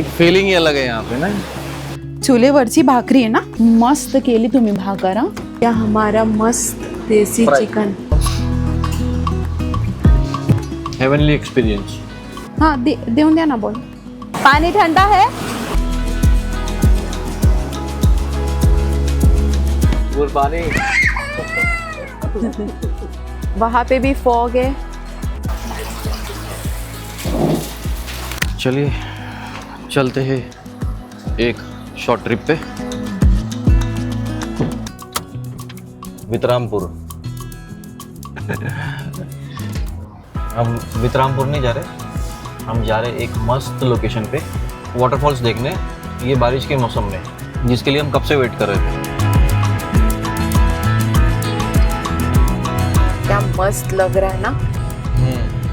Feeling ही अलग है यहाँ पे ना. चुलीवरची भाकरी आहे ना, मस्त केली तुम्ही भाकर. हा, या हमारा मस्त देसी Fry. चिकन. Heavenly experience. हा देऊन द्या ना बोल. पाणी ठंडा है. कुर्बानी. वहाँ पे भी फॉग है. चलिए चलते हैं एक शॉर्ट ट्रिप पे. वितरामपुर. हम वितरामपुर नहीं जा रहे, हम जा रहे एक मस्त लोकेशन पे वाटरफॉल्स देखने, ये बारिश के मौसम में, जिसके लिए हम कब से वेट कर रहे थे. क्या मस्त लग रहा है ना.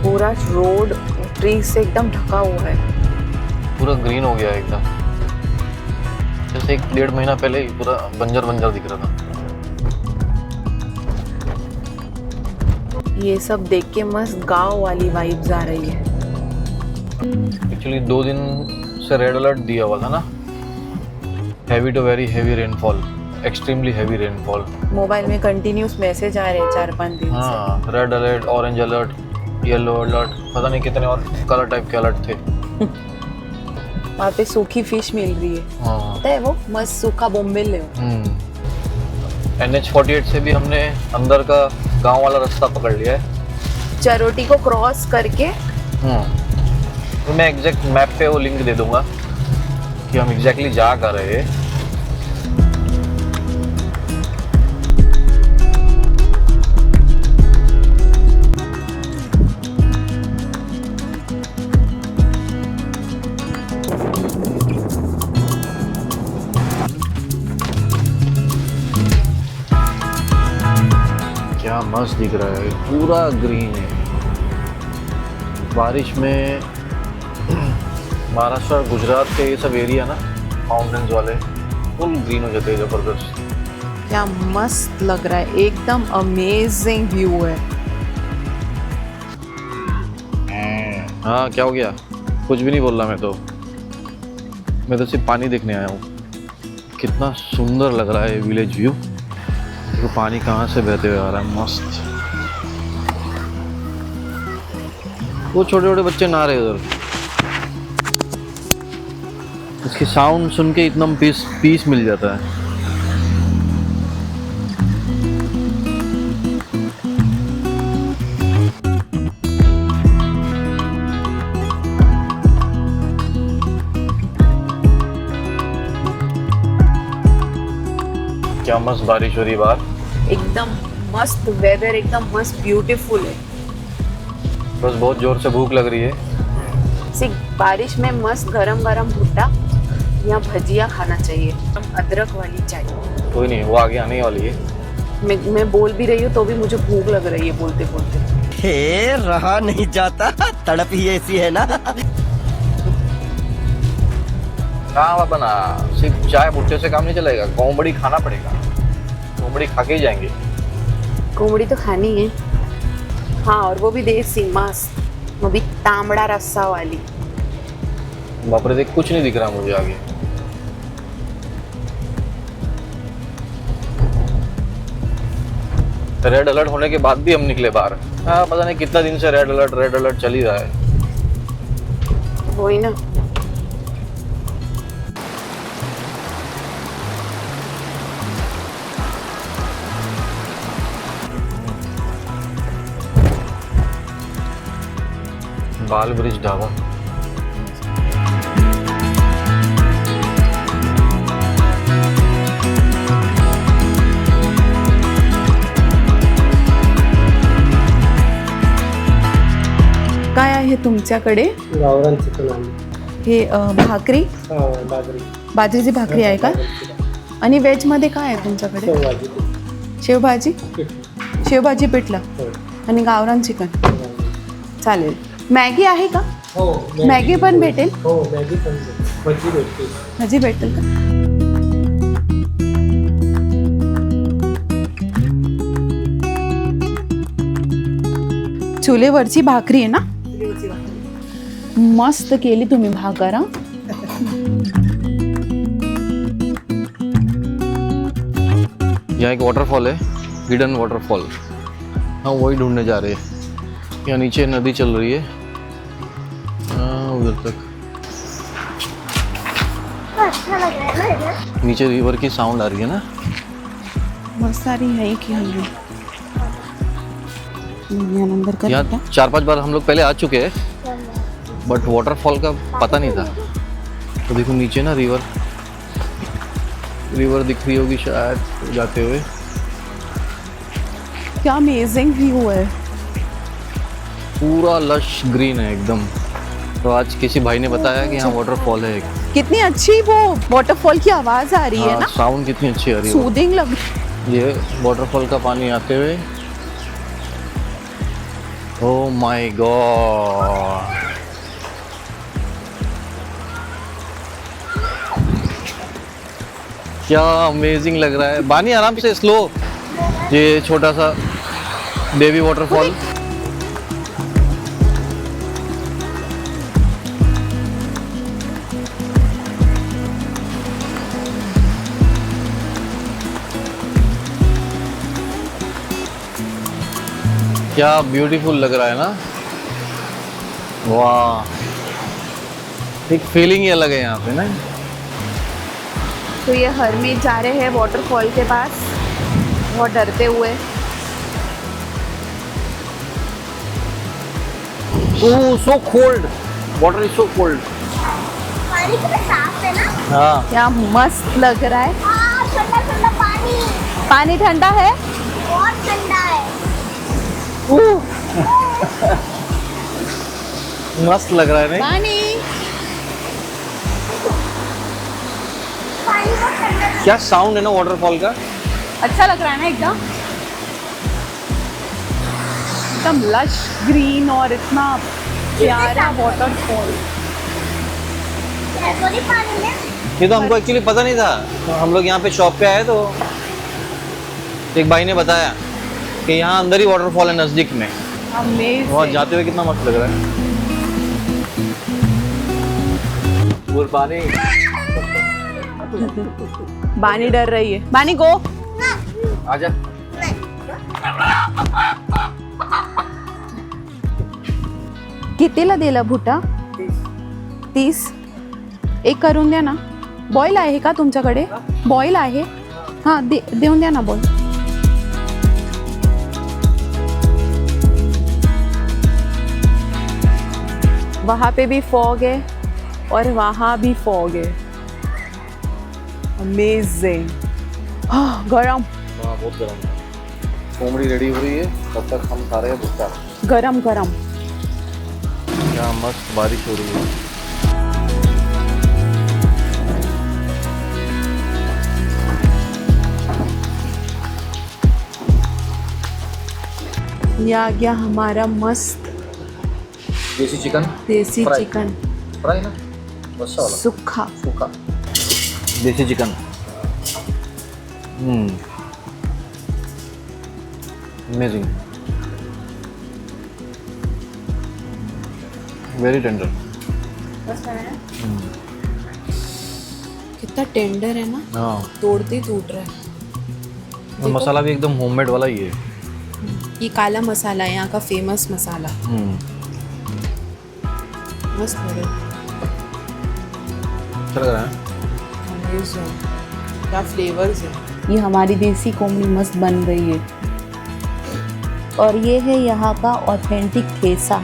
पूरा रोड ट्री से एकदम ढका हुआ है. पूरा ग्रीन हो गया है एकदम, जैसे 1-1.5 महीना पहले ही पूरा बंजर बंजर दिख रहा था. ये सब देख के मस्त गांव वाली वाइब्स आ रही है. एक्चुअली 2 दिन से रेड अलर्ट दिया हुआ था ना, heavy to very heavy rainfall, extremely heavy rainfall. Mobile में कंटिन्यूस मैसेज आ रहे हैं 4-5 दिन से. हाँ, red alert, orange alert, yellow alert, पता नहीं कितने और कलर टाइप के अलर्ट थे. वहाँ पे सूखी फिश मिल रही है. हाँ. पता है वो मस्त सूखा बोम्बिल ले. NH48 से भी हमने अंदर का गांव वाला रास्ता पकड़ लिया है. चरोटी को क्रॉस करके. तो मैं एग्जैक्ट मैप पे वो लिंक दे दूंगा कि हम एग्जैक्टली जा कर रहे हैं. क्या मस्त दिख रहा है, पूरा ग्रीन है. बारिश में महाराष्ट्र और गुजरात के ये सब एरिया ना, माउंटेन्स वाले, फुल ग्रीन हो जाते हैं. जबरदस्त. क्या मस्त लग रहा है, एकदम अमेजिंग व्यू है. हाँ, क्या हो गया? कुछ भी नहीं बोल रहा मैं तो सिर्फ पानी देखने आया हूँ. कितना सुंदर लग रहा है विलेज व्यू. तो पानी कहाँ से बहते हुए आ रहा है, मस्त. वो छोटे छोटे बच्चे नहा रहे उधर. इसकी साउंड सुन के इतना पीस मिल जाता है. क्या मस्त बारिश हो रही है बाहर. एकदम मस्त वेदर, एकदम मस्त ब्यूटीफुल है. बस बहुत जोर से भूख लग रही है. बारिश में मस्त गरम गरम भुट्टा या भजिया खाना चाहिए, अदरक वाली चाय. कोई नहीं, वो आगे आने वाली है. मैं बोल भी रही हूँ तो भी मुझे भूख लग रही है बोलते बोलते. हे रहा नहीं जाता, तड़प ही ऐसी है ना. कहाँ बाबा ना, सिर्फ चाय भुट्टे से काम नहीं चलेगा, कोंबड़ी खाना पड़ेगा. कोंबड़ी खा के ही जाएंगे. कोमड़ी तो खानी है. हाँ, और वो भी देसी मस्त, वो भी तांबड़ा रस्सा वाली. बाप रे, देख कुछ नहीं दिख रहा मुझे आगे. रेड अलर्ट होने के बाद भी हम निकले बाहर. हाँ, पता नहीं कितना दिन से रेड अलर्ट चल ही रहा है. वही ना. बाल ब्रिज ढाबा. काय आहे तुमच्याकडे? गावरान चिकन आहे. हे भाकरी, बाजरी, बाजरीची भाकरी आहे का? आणि व्हेज मध्ये काय आहे तुमच्याकडे? शेवभाजी, शेवभाजी, पीठ. शेवभाजी पिठलं हो. आणि गावरान चिकन. चालेल. मॅगी आहे का? हो, मॅगी पण भेटेल? हो, मॅगी पण भेटेल. भजी भेटते. भाजी भेटेल का? चुलीवरची भाकरी आहे ना, मस्त केली तुम्ही भाकर. यहाँ एक वाटरफॉल है, हिडन वाटरफॉल। हाँ वही ढूंढने जा रहे हैं। यहाँ नीचे नदी चल रही है, हाँ उधर तक। अच्छा लग रहा है ना इधर। नीचे रिवर की साउंड आ रही है ना। बहुत सारी है कि हम अंदर कर यहाँ 4-5 बार हम लोग पहले आ चुके हैं, बट वाटरफॉल का पता नहीं था। तो देखो नीचे ना रिवर दिख रही होगी शायद जाते हुए। क्या अमेजिंग व्यू है। पूरा लश ग्रीन है एकदम। तो आज किसी भाई ने बताया कि यहाँ वाटरफॉल है एक। कितनी अच्छी वो वाटरफॉल की आवाज आ रही है ना, साउंड कितनी अच्छी आ रही है। सूदिंग लग। ये वाटरफॉल का पानी आते हुए। ओह माय गॉड, क्या अमेजिंग लग रहा है। बानी आराम से, स्लो। ये छोटा सा बेबी वाटरफॉल। क्या ब्यूटीफुल लग रहा है ना। वाह, एक फीलिंग ही अलग है यहाँ पे ना। तो ये हरमीत जा रहे हैं वाटरफॉल के पास, बहुत डरते हुए। Oh so cold, water is so cold. पानी कितना साफ है ना। हाँ क्या मस्त लग रहा है। ठंडा ठंडा पानी। पानी ठंडा है, बहुत ठंडा है। मस्त लग रहा है नहीं। पानी पानी बहुत ठंडा है। क्या साउंड है ना वाटरफॉल का। अच्छा लग रहा है ना एकदम लश ग्रीन और इतना प्यारा वाटरफॉल। थोड़ी पानी में। ये तो हमको एक्चुअली पता नहीं था। तो हम लोग यहाँ पे शॉप पे आए तो एक भाई ने बताया कि यहाँ अंदर ही वाटरफॉल है नजदीक में। वहाँ जाते हुए कितना मस्त लग रहा है। पानी बानी डर रही है। बानी गो आजा। कितीला दिला भुटा? 30. एक करून द्या ना। बॉईल आहे का तुमच्याकडे? बॉईल आहे, हाँ देऊन द्या ना बॉईल। वहाँ पे भी फॉग है और वहाँ भी फॉग है। अमेजिंग। गरम हाँ बहुत गर्म है। कोमड़ी रेडी हो रही है, तब तक हम खा रहे हैं भुट्टा। गरम गरम। यहाँ मस्त बारिश हो रही है। ये आ गया हमारा मस्त देसी चिकन, देसी फ्राई। चिकन फ्राई ना, रस्सा वाला, सूखा। सूखा देसी चिकन। Amazing, very tender. कितना टेंडर है ना, हाँ तोड़ते ही टूट रहा है। और मसाला भी एकदम होममेड वाला ही है। ये काला मसाला है यहाँ का फेमस मसाला। मस्त लग रहा है। अच्छा लग रहा है। क्या फ्लेवर्स है। ये हमारी देसी कोमड़ी मस्त बन रही है। और ये है यहाँ का ऑथेंटिक ठेसा,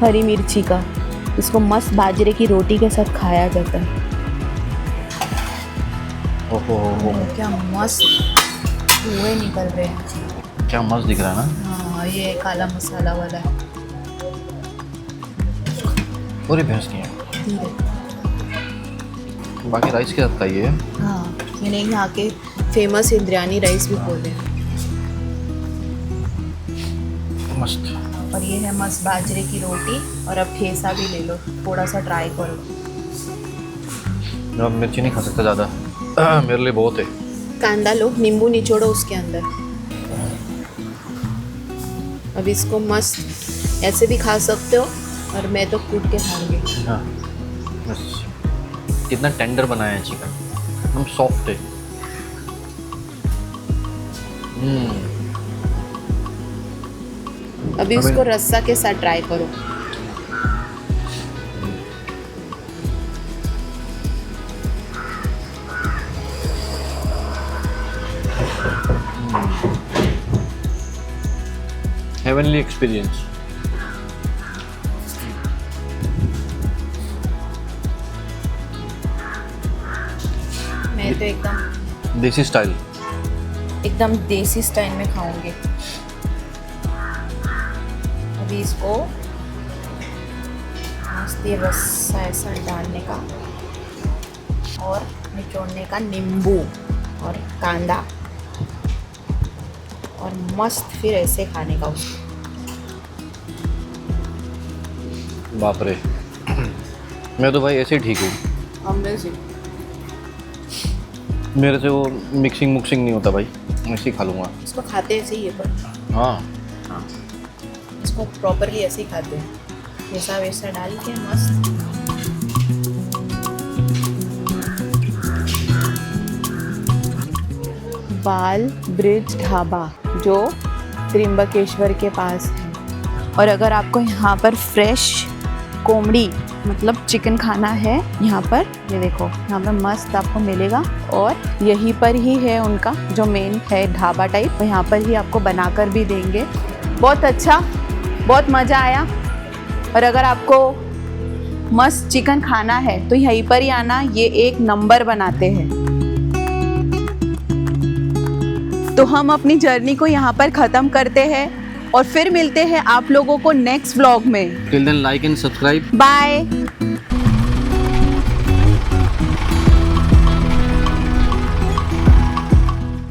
हरी मिर्ची का। इसको मस्त बाजरे की रोटी के साथ खाया जाता है। ओहो क्या मस्त धुएं निकल रहे हैं। क्या मस्त दिख रहा है ना। हाँ ये काला मसाला वाला है। पूरी भैंस की है। धीरे। बाकी राइस के साथ खाइए। हाँ मैंने यहाँ के फेमस इंद्रायणी राइस भी बोले। मस्त। और ये है मस्त बाजरे की रोटी। और अब ठेसा भी ले लो, थोड़ा सा ट्राई करो। अब मिर्ची नहीं खा सकता ज़्यादा, मेरे लिए बहुत है। कांदा लो, नींबू निचोड़ो उसके अंदर। अब इसको मस्त ऐसे भी खा सकते हो, और मैं तो कूट के खाऊंगी। हाँ बस। कितना टेंडर बनाया है चिकन, एकदम सॉफ्ट है। अभी उसको रस्सा के साथ ट्राई करो। Heavenly experience. मैं तो देसी स्टाइल। एकदम देसी स्टाइल में खाऊंगी। अभी इसको मस्त ये रस्सा ऐसा डालने का और निचोड़ने का नींबू और कांदा और मस्त फिर ऐसे खाने का उसको। बाप रे, मैं तो भाई ऐसे ही ठीक हूँ। अमेजिंग। मेरे से वो मिक्सिंग नहीं होता भाई, मैं ऐसे ही खा लूँगा। इसको खाते ऐसे ही है पर हाँ, हाँ, इसको प्रॉपरली ऐसे ही खाते हैं, वैसा वैसा डाल के मस्त। बाल ब्रिज ढाबा जो त्रिम्बकेश्वर के पास है। और अगर आपको यहाँ पर फ्रेश कोमड़ी मतलब चिकन खाना है, यहाँ पर ये देखो, यहाँ पर मस्त आपको मिलेगा। और यहीं पर ही है उनका जो मेन है ढाबा टाइप, यहाँ पर ही आपको बनाकर भी देंगे। बहुत अच्छा, बहुत मज़ा आया। और अगर आपको मस्त चिकन खाना है तो यहीं पर ही आना, ये एक नंबर बनाते हैं। तो हम अपनी जर्नी को यहाँ पर ख़त्म करते हैं और फिर मिलते हैं आप लोगों को नेक्स्ट व्लॉग में। Till then like and subscribe. Bye.